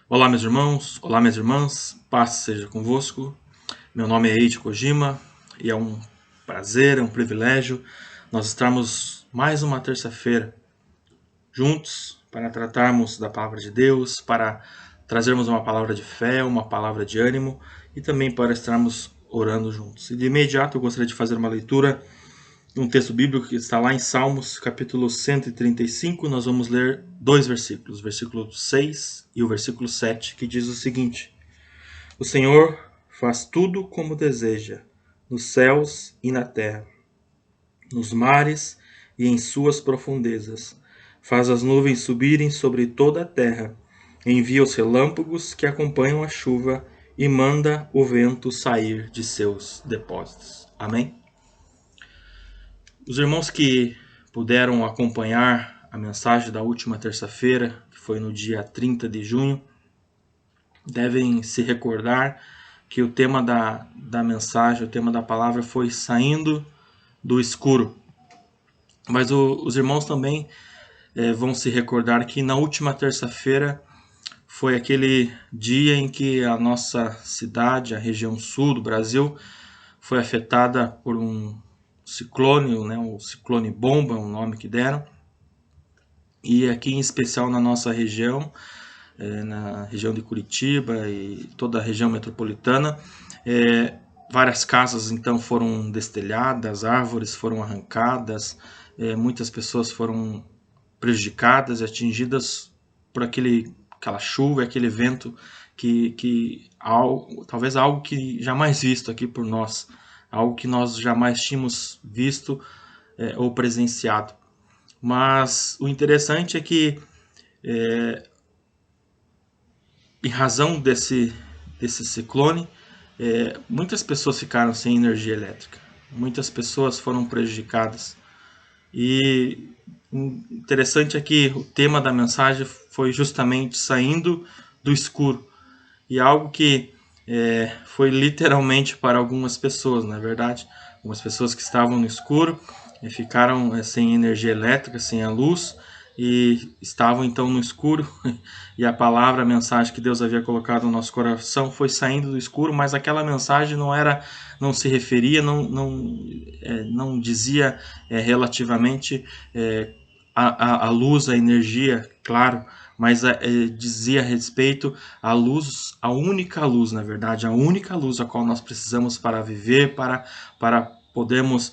Olá, meus irmãos, olá, minhas irmãs, paz seja convosco. Meu nome é Eiji Kojima e é um prazer, é um privilégio nós estarmos mais uma terça-feira juntos para tratarmos da palavra de Deus, para trazermos uma palavra de fé, uma palavra de ânimo e também para estarmos orando juntos. E de imediato eu gostaria de fazer uma leitura um texto bíblico que está lá em Salmos, capítulo 135. Nós vamos ler dois versículos, o versículo 6 e o versículo 7, que diz o seguinte: O Senhor faz tudo como deseja, nos céus e na terra, nos mares e em suas profundezas. Faz as nuvens subirem sobre toda a terra, envia os relâmpagos que acompanham a chuva e manda o vento sair de seus depósitos. Amém? Os irmãos que puderam acompanhar a mensagem da última terça-feira, que foi no dia 30 de junho, devem se recordar que o tema da mensagem, o tema da palavra foi saindo do escuro. Mas os irmãos também vão se recordar que na última terça-feira foi aquele dia em que a nossa cidade, a região sul do Brasil, foi afetada por um ciclone, né, o ciclone bomba, o nome que deram. E aqui em especial na nossa região, na região de Curitiba e toda a região metropolitana, várias casas então foram destelhadas, árvores foram arrancadas, muitas pessoas foram prejudicadas e atingidas por aquela chuva, aquele vento talvez algo que jamais visto aqui por nós, algo que nós jamais tínhamos visto ou presenciado. Mas o interessante é que, em razão desse ciclone, muitas pessoas ficaram sem energia elétrica, muitas pessoas foram prejudicadas. E interessante é que o tema da mensagem foi justamente saindo do escuro, e algo que foi literalmente para algumas pessoas, não é verdade? Algumas pessoas que estavam no escuro ficaram sem energia elétrica, sem a luz, e estavam então no escuro, e a palavra, a mensagem que Deus havia colocado no nosso coração foi saindo do escuro, mas aquela mensagem não se referia, não dizia relativamente a luz, a energia, claro, mas dizia a respeito à luz, a única luz, na verdade, a única luz a qual nós precisamos para viver, para podermos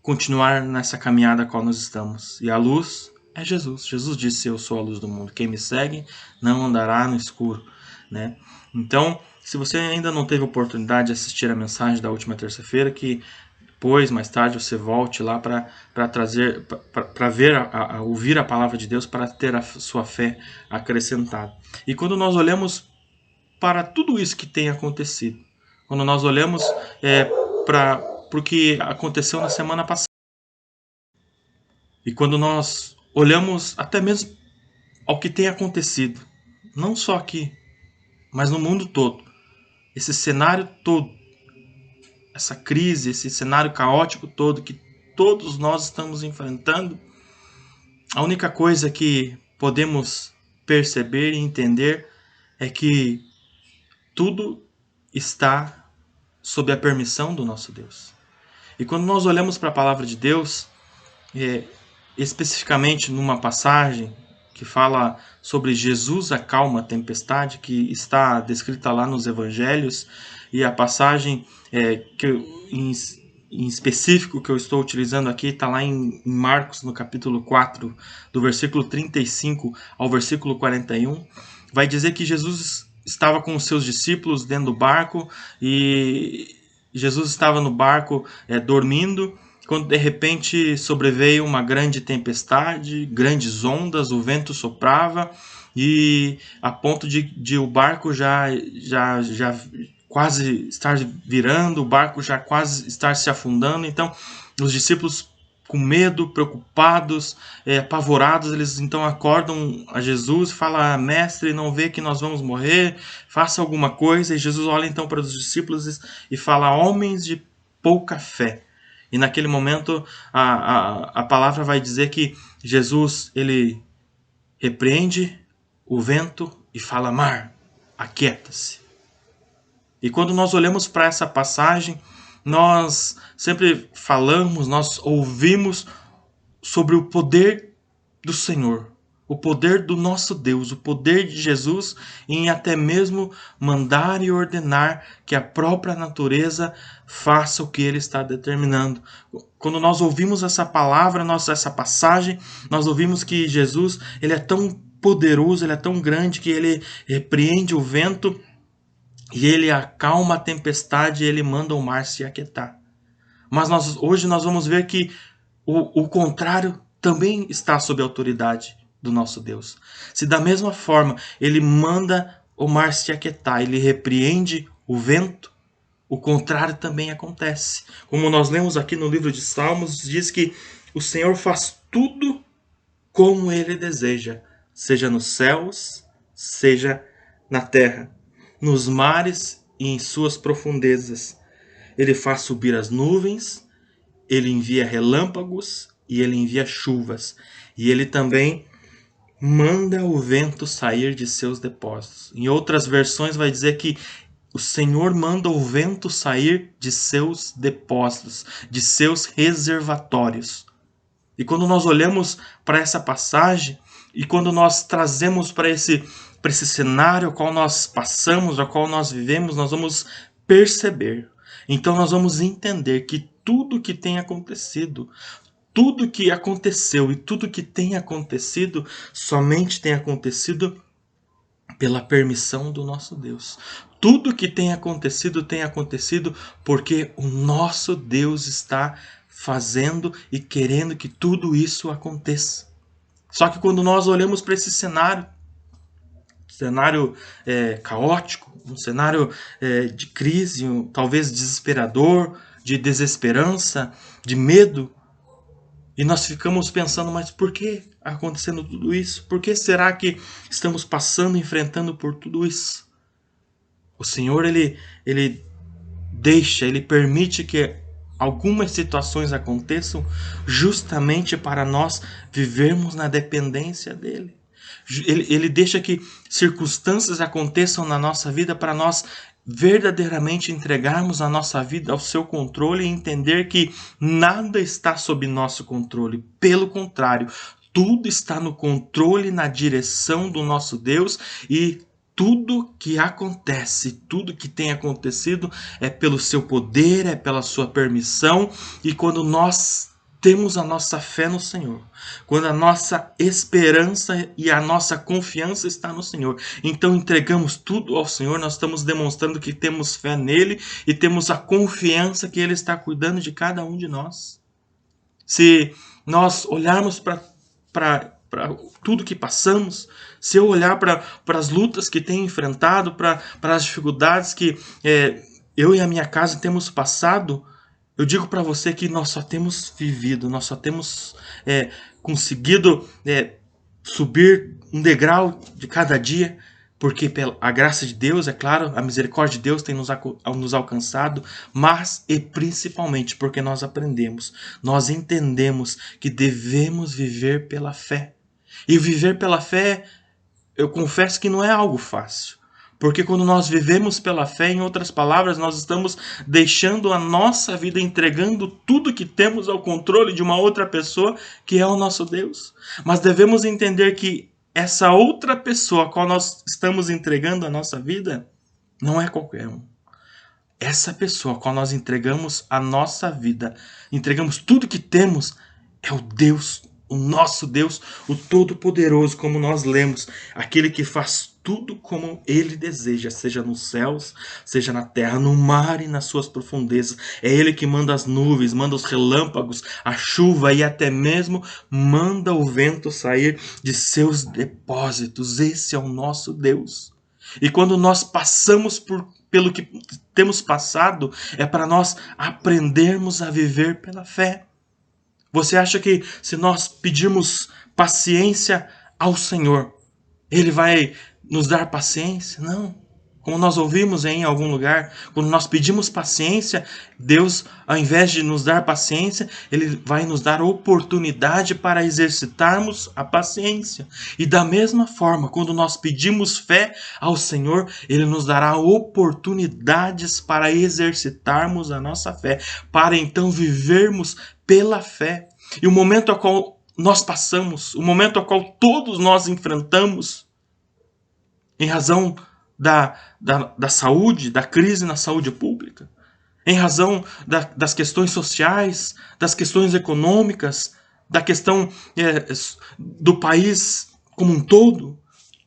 continuar nessa caminhada a qual nós estamos. E a luz é Jesus. Jesus disse: eu sou a luz do mundo. Quem me segue não andará no escuro, né? Então, se você ainda não teve oportunidade de assistir a mensagem da última terça-feira, que depois, mais tarde, você volte lá para trazer, para ver, ouvir a palavra de Deus, para ter a sua fé acrescentada. E quando nós olhamos para tudo isso que tem acontecido, quando nós olhamos para o que aconteceu na semana passada, e quando nós olhamos até mesmo ao que tem acontecido, não só aqui, mas no mundo todo, esse cenário todo, essa crise, esse cenário caótico todo que todos nós estamos enfrentando, a única coisa que podemos perceber e entender é que tudo está sob a permissão do nosso Deus. E quando nós olhamos para a palavra de Deus, especificamente numa passagem que fala sobre Jesus acalma a tempestade, que está descrita lá nos evangelhos, e a passagem em específico que eu estou utilizando aqui está lá em Marcos, no capítulo 4, do versículo 35 ao versículo 41, vai dizer que Jesus estava com os seus discípulos dentro do barco, e Jesus estava no barco dormindo, quando de repente sobreveio uma grande tempestade, grandes ondas, o vento soprava, e a ponto de o barco já quase estar virando, o barco já quase estar se afundando. Então os discípulos, com medo, preocupados, apavorados, eles então acordam a Jesus e falam: mestre, não vê que nós vamos morrer? Faça alguma coisa. E Jesus olha então para os discípulos e fala: homens de pouca fé. E naquele momento a palavra vai dizer que Jesus, ele repreende o vento e fala: mar, aquieta-se. E quando nós olhamos para essa passagem, nós sempre falamos, nós ouvimos sobre o poder do Senhor, o poder do nosso Deus, o poder de Jesus em até mesmo mandar e ordenar que a própria natureza faça o que ele está determinando. Quando nós ouvimos essa palavra, essa passagem, nós ouvimos que Jesus, ele é tão poderoso, ele é tão grande que ele repreende o vento e ele acalma a tempestade e ele manda o mar se aquietar. Mas hoje nós vamos ver que o contrário também está sob a autoridade do nosso Deus. Se da mesma forma ele manda o mar se aquietar, ele repreende o vento, o contrário também acontece. Como nós lemos aqui no livro de Salmos, diz que o Senhor faz tudo como ele deseja, seja nos céus, seja na terra, nos mares e em suas profundezas. Ele faz subir as nuvens, ele envia relâmpagos e ele envia chuvas. E ele também manda o vento sair de seus depósitos. Em outras versões vai dizer que o Senhor manda o vento sair de seus depósitos, de seus reservatórios. E quando nós olhamos para essa passagem e quando nós trazemos para esse cenário ao qual nós passamos, ao qual nós vivemos, nós vamos perceber. Então nós vamos entender que tudo que tem acontecido, tudo que aconteceu e tudo que tem acontecido, somente tem acontecido pela permissão do nosso Deus. Tudo que tem acontecido porque o nosso Deus está fazendo e querendo que tudo isso aconteça. Só que quando nós olhamos para esse cenário caótico, um cenário de crise, talvez desesperador, de desesperança, de medo, e nós ficamos pensando, mas por que acontecendo tudo isso? Por que será que estamos passando, enfrentando por tudo isso? O Senhor, ele permite que algumas situações aconteçam justamente para nós vivermos na dependência dele. Ele deixa que circunstâncias aconteçam na nossa vida para nós verdadeiramente entregarmos a nossa vida ao seu controle e entender que nada está sob nosso controle. Pelo contrário, tudo está no controle, na direção do nosso Deus, e tudo que acontece, tudo que tem acontecido é pelo seu poder, é pela sua permissão. E quando nós temos a nossa fé no Senhor, quando a nossa esperança e a nossa confiança está no Senhor, então entregamos tudo ao Senhor, nós estamos demonstrando que temos fé nele e temos a confiança que ele está cuidando de cada um de nós. Se nós olharmos para tudo que passamos, se eu olhar para as lutas que tenho enfrentado, para as dificuldades que eu e a minha casa temos passado, eu digo para você que nós só temos vivido, nós só temos conseguido subir um degrau de cada dia, porque a graça de Deus, é claro, a misericórdia de Deus tem nos alcançado, mas e principalmente porque nós aprendemos, nós entendemos que devemos viver pela fé. E viver pela fé, eu confesso que não é algo fácil. Porque quando nós vivemos pela fé, em outras palavras, nós estamos deixando a nossa vida, entregando tudo que temos ao controle de uma outra pessoa, que é o nosso Deus. Mas devemos entender que essa outra pessoa a qual nós estamos entregando a nossa vida, não é qualquer um. Essa pessoa a qual nós entregamos a nossa vida, entregamos tudo que temos, é o Deus, o nosso Deus, o Todo-Poderoso, como nós lemos, aquele que faz tudo como ele deseja, seja nos céus, seja na terra, no mar e nas suas profundezas. É ele que manda as nuvens, manda os relâmpagos, a chuva e até mesmo manda o vento sair de seus depósitos. Esse é o nosso Deus. E quando nós passamos pelo que temos passado, é para nós aprendermos a viver pela fé. Você acha que se nós pedirmos paciência ao Senhor, ele vai nos dar paciência? Não. Como nós ouvimos em algum lugar, quando nós pedimos paciência, Deus, ao invés de nos dar paciência, Ele vai nos dar oportunidade para exercitarmos a paciência. E da mesma forma, quando nós pedimos fé ao Senhor, Ele nos dará oportunidades para exercitarmos a nossa fé, para então vivermos pela fé. E o momento ao qual nós passamos, o momento ao qual todos nós enfrentamos, em razão da saúde, da crise na saúde pública, em razão das questões sociais, das questões econômicas, da questão do país como um todo,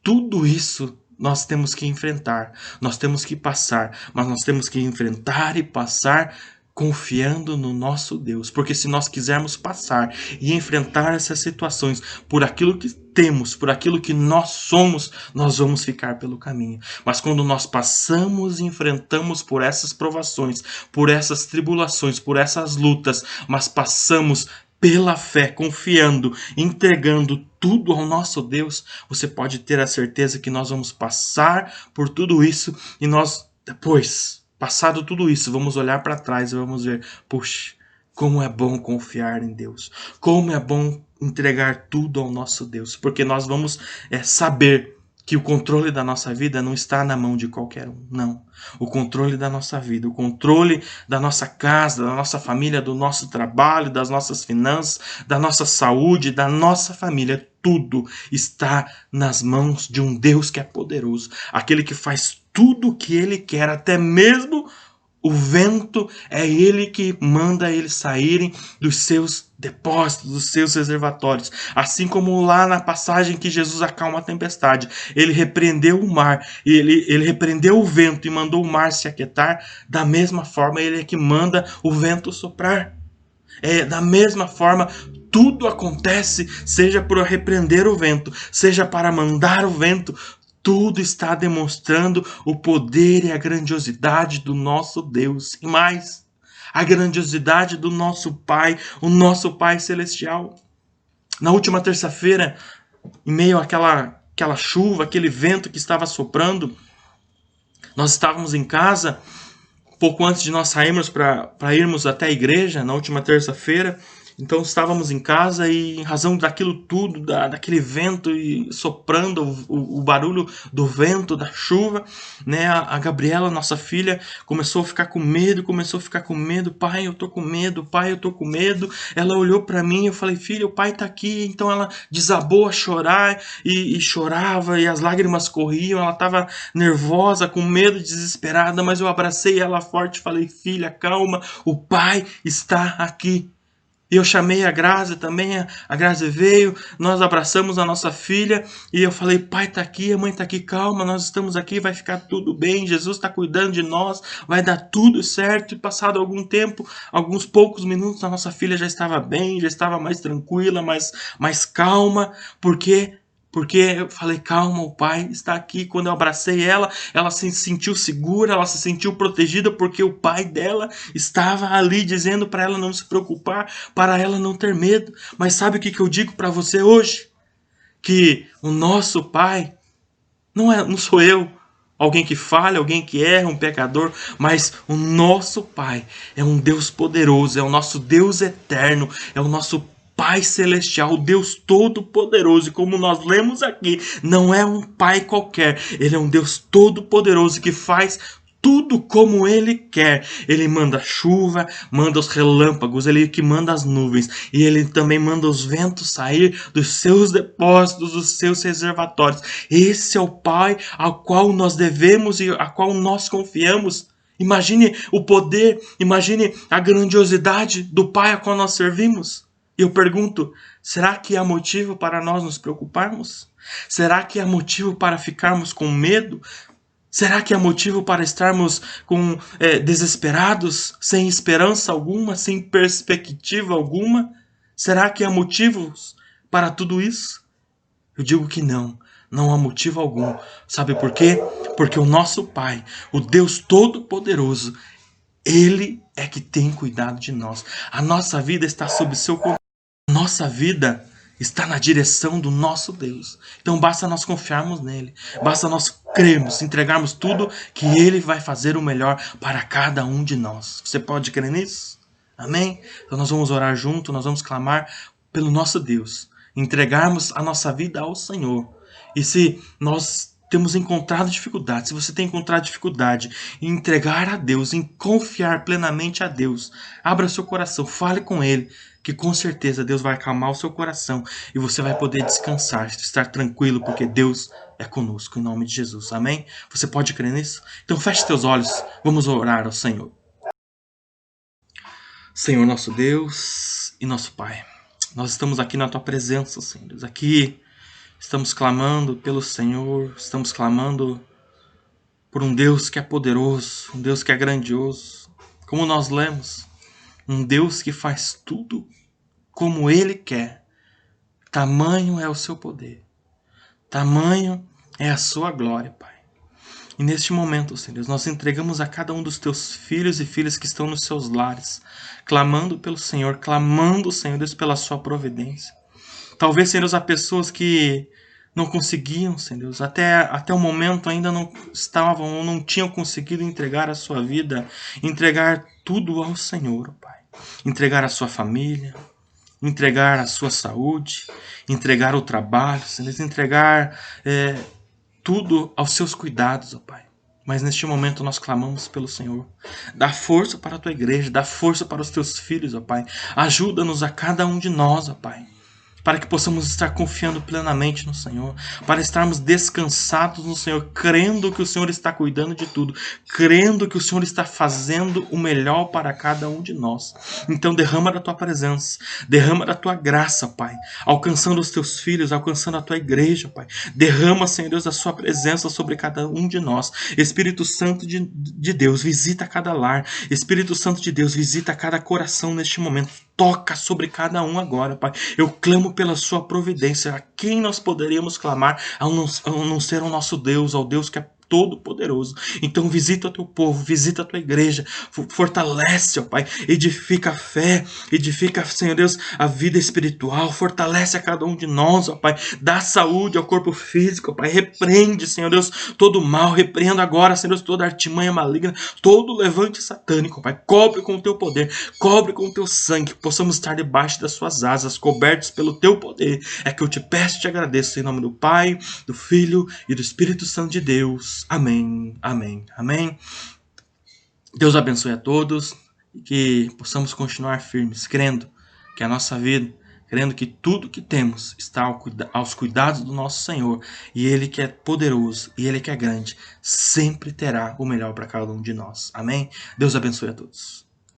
tudo isso nós temos que enfrentar, nós temos que passar, mas nós temos que enfrentar e passar confiando no nosso Deus, porque se nós quisermos passar e enfrentar essas situações por aquilo que temos, por aquilo que nós somos, nós vamos ficar pelo caminho. Mas quando nós passamos e enfrentamos por essas provações, por essas tribulações, por essas lutas, mas passamos pela fé, confiando, entregando tudo ao nosso Deus, você pode ter a certeza que nós vamos passar por tudo isso e nós depois, passado tudo isso, vamos olhar para trás e vamos ver, puxa, como é bom confiar em Deus, como é bom entregar tudo ao nosso Deus, porque nós vamos saber que o controle da nossa vida não está na mão de qualquer um, não. O controle da nossa vida, o controle da nossa casa, da nossa família, do nosso trabalho, das nossas finanças, da nossa saúde, da nossa família, tudo está nas mãos de um Deus que é poderoso, aquele que faz tudo o que Ele quer, até mesmo o vento, é Ele que manda eles saírem dos seus depósitos, dos seus reservatórios. Assim como lá na passagem que Jesus acalma a tempestade, Ele repreendeu o mar, ele repreendeu o vento e mandou o mar se aquietar, da mesma forma Ele é que manda o vento soprar. Da mesma forma, tudo acontece, seja por repreender o vento, seja para mandar o vento, tudo está demonstrando o poder e a grandiosidade do nosso Deus. E mais, a grandiosidade do nosso Pai, o nosso Pai Celestial. Na última terça-feira, em meio àquela chuva, aquele vento que estava soprando, nós estávamos em casa, pouco antes de nós sairmos para irmos até a igreja, na última terça-feira. Então estávamos em casa e em razão daquilo tudo, daquele vento e soprando, o barulho do vento, da chuva, né, a Gabriela, nossa filha, começou a ficar com medo, pai, eu tô com medo, pai, eu tô com medo. Ela olhou para mim, eu falei, filha, o pai tá aqui. Então ela desabou a chorar e chorava e as lágrimas corriam, ela estava nervosa, com medo, desesperada, mas eu abracei ela forte e falei, filha, calma, o pai está aqui. Eu chamei a Grazi também, a Grazi veio, nós abraçamos a nossa filha e eu falei, pai tá aqui, a mãe tá aqui, calma, nós estamos aqui, vai ficar tudo bem, Jesus está cuidando de nós, vai dar tudo certo. E passado algum tempo, alguns poucos minutos, a nossa filha já estava bem, já estava mais tranquila, mais calma, porque eu falei, calma, o pai está aqui. Quando eu abracei ela, ela se sentiu segura, ela se sentiu protegida, porque o pai dela estava ali dizendo para ela não se preocupar, para ela não ter medo. Mas sabe o que eu digo para você hoje? Que o nosso pai não sou eu, alguém que falha, alguém que erra, um pecador, mas o nosso pai é um Deus poderoso, é o nosso Deus eterno, é o nosso Pai Celestial, o Deus Todo-Poderoso. E como nós lemos aqui, não é um pai qualquer, ele é um Deus Todo-Poderoso que faz tudo como Ele quer. Ele manda chuva, manda os relâmpagos, Ele que manda as nuvens, e Ele também manda os ventos sair dos seus depósitos, dos seus reservatórios. Esse é o Pai ao qual nós devemos e a qual nós confiamos. Imagine o poder, imagine a grandiosidade do Pai a qual nós servimos. E eu pergunto, será que há motivo para nós nos preocuparmos? Será que há motivo para ficarmos com medo? Será que há motivo para estarmos desesperados, sem esperança alguma, sem perspectiva alguma? Será que há motivos para tudo isso? Eu digo que não, não há motivo algum. Sabe por quê? Porque o nosso Pai, o Deus Todo-Poderoso, Ele que tem cuidado de nós. A nossa vida está sob seu controle. Nossa vida está na direção do nosso Deus. Então basta nós confiarmos nele, basta nós crermos, entregarmos tudo, que ele vai fazer o melhor para cada um de nós. Você pode crer nisso? Amém? Então nós vamos orar junto, nós vamos clamar pelo nosso Deus, entregarmos a nossa vida ao Senhor. E se nós temos encontrado dificuldade, se você tem encontrado dificuldade em entregar a Deus, em confiar plenamente a Deus, abra seu coração, fale com ele, que com certeza Deus vai acalmar o seu coração e você vai poder descansar, estar tranquilo, porque Deus é conosco, em nome de Jesus. Amém? Você pode crer nisso? Então feche seus olhos, vamos orar ao Senhor. Senhor nosso Deus e nosso Pai, nós estamos aqui na Tua presença, Senhor. Aqui estamos clamando pelo Senhor, estamos clamando por um Deus que é poderoso, um Deus que é grandioso. Como nós lemos, um Deus que faz tudo como Ele quer. Tamanho é o seu poder, tamanho é a sua glória, Pai. E neste momento, Senhor Deus, nós entregamos a cada um dos Teus filhos e filhas que estão nos seus lares, clamando pelo Senhor, clamando, Senhor Deus, pela sua providência. Talvez, Senhor Deus, há pessoas que não conseguiam, Senhor Deus, até o momento ainda não estavam ou não tinham conseguido entregar a sua vida, entregar tudo ao Senhor, Pai. Entregar a sua família, entregar a sua saúde, entregar o trabalho, Senhor Deus, entregar tudo aos seus cuidados, ó Pai. Mas neste momento nós clamamos pelo Senhor. Dá força para a Tua igreja, dá força para os Teus filhos, ó Pai. Ajuda-nos a cada um de nós, ó Pai, para que possamos estar confiando plenamente no Senhor, para estarmos descansados no Senhor, crendo que o Senhor está cuidando de tudo, crendo que o Senhor está fazendo o melhor para cada um de nós. Então derrama da Tua presença, derrama da Tua graça, Pai, alcançando os Teus filhos, alcançando a Tua igreja, Pai. Derrama, Senhor Deus, a Sua presença sobre cada um de nós. Espírito Santo de Deus, visita cada lar. Espírito Santo de Deus, visita cada coração neste momento. Toca sobre cada um agora, Pai. Eu clamo pela sua providência. A quem nós poderíamos clamar ao não ser o nosso Deus, ao Deus que é todo-poderoso. Então visita o teu povo, visita a tua igreja, fortalece, ó Pai, edifica a fé, edifica, Senhor Deus, a vida espiritual, fortalece a cada um de nós, ó Pai, dá saúde ao corpo físico, ó Pai, repreende, Senhor Deus, todo o mal, repreenda agora, Senhor Deus, toda artimanha maligna, todo levante satânico, ó Pai, cobre com o teu poder, cobre com o teu sangue, que possamos estar debaixo das suas asas, cobertos pelo teu poder. É que eu te peço e te agradeço em nome do Pai, do Filho e do Espírito Santo de Deus. Amém, amém, amém. Deus abençoe a todos e que possamos continuar firmes, crendo que a nossa vida, crendo que tudo que temos está aos cuidados do nosso Senhor, e Ele que é poderoso e Ele que é grande, sempre terá o melhor para cada um de nós. Amém? Deus abençoe a todos.